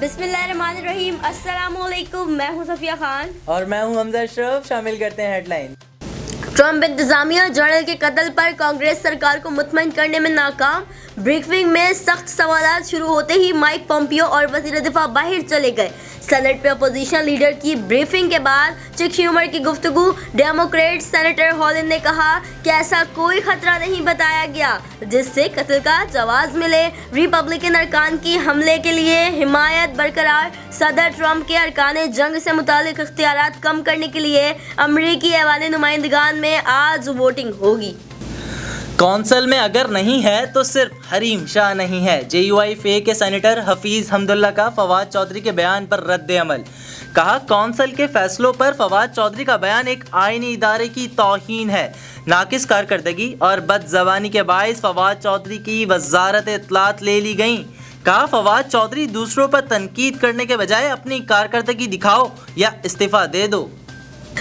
بسم اللہ الرحمن الرحیم. السلام علیکم. میں ہوں صفیہ خان اور میں ہوں حمزہ اشرف. شامل کرتے ہیں ہیڈ لائن. ٹرمپ انتظامیہ جنرل کے قتل پر کانگریس سرکار کو مطمئن کرنے میں ناکام. بریفنگ میں سخت سوالات شروع ہوتے ہی مائک پومپیو اور وزیر دفاع باہر چلے گئے. سینٹ میں اپوزیشن لیڈر کی بریفنگ کے بعد چک ہیومر کی گفتگو. ڈیموکریٹ سینیٹر ہالن نے کہا کہ ایسا کوئی خطرہ نہیں بتایا گیا جس سے قتل کا جواز ملے. ریپبلکن ارکان کی حملے کے لیے حمایت برقرار. صدر ٹرمپ کے ارکان جنگ سے متعلق اختیارات کم کرنے کے لیے امریکی ایوان نمائندگان میں آج ووٹنگ ہوگی. کونسل میں اگر نہیں ہے تو صرف حریم شاہ نہیں ہے. جے یو آئی فے کے سینیٹر حفیظ حمداللہ کا فواد چودھری کے بیان پر رد عمل. کہا کونسل کے فیصلوں پر فواد چودھری کا بیان ایک آئینی ادارے کی توہین ہے. ناقص کارکردگی اور بد زبانی کے باعث فواد چودھری کی وزارت اطلاعات لے لی گئیں. کہا فواد چودھری دوسروں پر تنقید کرنے کے بجائے اپنی کارکردگی دکھاؤ یا استعفیٰ دے دو.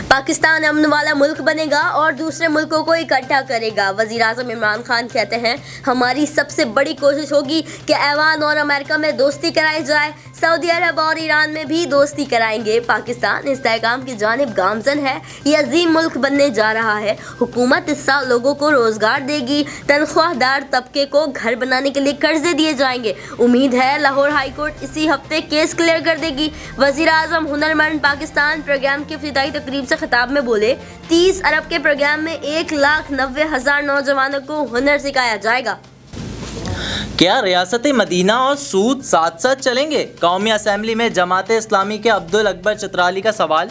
پاکستان امن والا ملک بنے گا اور دوسرے ملکوں کو اکٹھا کرے گا. وزیر اعظم عمران خان کہتے ہیں ہماری سب سے بڑی کوشش ہوگی کہ ایوان اور امریکہ میں دوستی کرائی جائے. سعودی عرب اور ایران میں بھی دوستی کرائیں گے. پاکستان استحکام کی جانب گامزن ہے. یہ عظیم ملک بننے جا رہا ہے. حکومت اس سال لوگوں کو روزگار دے گی. تنخواہ دار طبقے کو گھر بنانے کے لیے قرضے دیے جائیں گے. امید ہے لاہور ہائی کورٹ اسی ہفتے کیس کلیئر کر دے گی. وزیر اعظم ہنرمند پاکستان پروگرام کی افتتاحی تقریب سے خطاب میں بولے 30 ارب کے پروگرام میں 1,90,000 نوجوانوں کو ہنر سکھایا جائے گا. کیا ریاست مدینہ اور سود ساتھ ساتھ چلیں گے؟ قومی اسمبلی میں جماعت اسلامی کے عبدالاکبر چترالی کا سوال.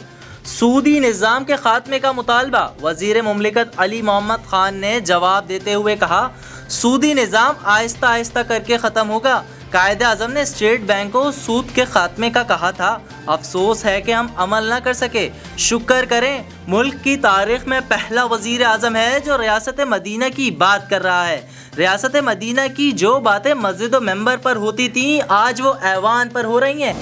سودی نظام کے خاتمے کا مطالبہ. وزیر مملکت علی محمد خان نے جواب دیتے ہوئے کہا سودی نظام آہستہ آہستہ کر کے ختم ہوگا. قائد اعظم نے اسٹیٹ بینک کو سود کے خاتمے کا کہا تھا. افسوس ہے کہ ہم عمل نہ کر سکے. شکر کریں ملک کی تاریخ میں پہلا وزیر اعظم ہے جو ریاست مدینہ کی بات کر رہا ہے. ریاست مدینہ کی جو باتیں مسجد و ممبر پر ہوتی تھیں آج وہ ایوان پر ہو رہی ہیں.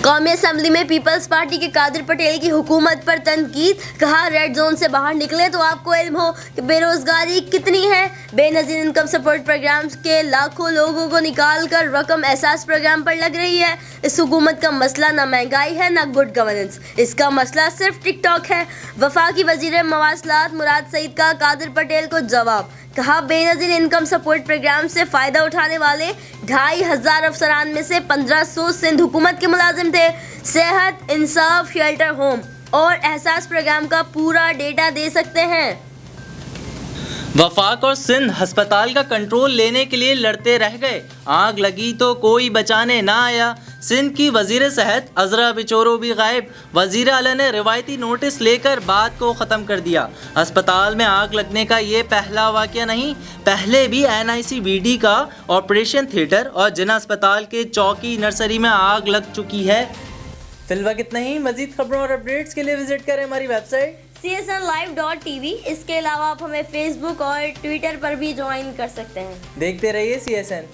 قومی اسمبلی میں پیپلز پارٹی کے قادر پٹیل کی حکومت پر تنقید. کہا ریڈ زون سے باہر نکلے تو آپ کو علم ہو کہ بے روزگاری کتنی ہے. بے نظیر انکم سپورٹ پروگرام کے لاکھوں لوگوں کو نکال کر رقم احساس پروگرام پر لگ رہی ہے. اس حکومت کا مسئلہ نہ مہنگائی ہے نہ گڈ گورننس. اس کا مسئلہ صرف ٹک ٹاک ہے. وفاقی وزیر مواصلات مراد سعید کا قادر پٹیل کو جواب. کہا بے نظیر انکم سپورٹ پروگرام سے فائدہ اٹھانے والے 2,500 افسران میں سے 1,500 سندھ حکومت کے ملازم تھے. صحت، انصاف، شیلٹر ہوم اور احساس پروگرام کا پورا ڈیٹا دے سکتے ہیں. وفاق اور سندھ ہسپتال کا کنٹرول لینے کے لیے لڑتے رہ گئے. آگ لگی تو کوئی بچانے نہ آیا. سندھ کی وزیر صحت عذرا بچورو بھی غائب. وزیر اعلیٰ نے روایتی نوٹس لے کر بات کو ختم کر دیا. ہسپتال میں آگ لگنے کا یہ پہلا واقعہ نہیں. پہلے بھی NICBD کا آپریشن تھیٹر اور جنا اسپتال کے چوکی نرسری میں آگ لگ چکی ہے. فی الوقت اتنا ہی. مزید خبروں اور اپڈیٹس کے لیے وزٹ کریں ہماری ویب سائٹ CSNlive.tv. اس کے علاوہ آپ ہمیں فیس بک اور ٹویٹر پر بھی جوائن کر سکتے ہیں. دیکھتے رہیے CSN.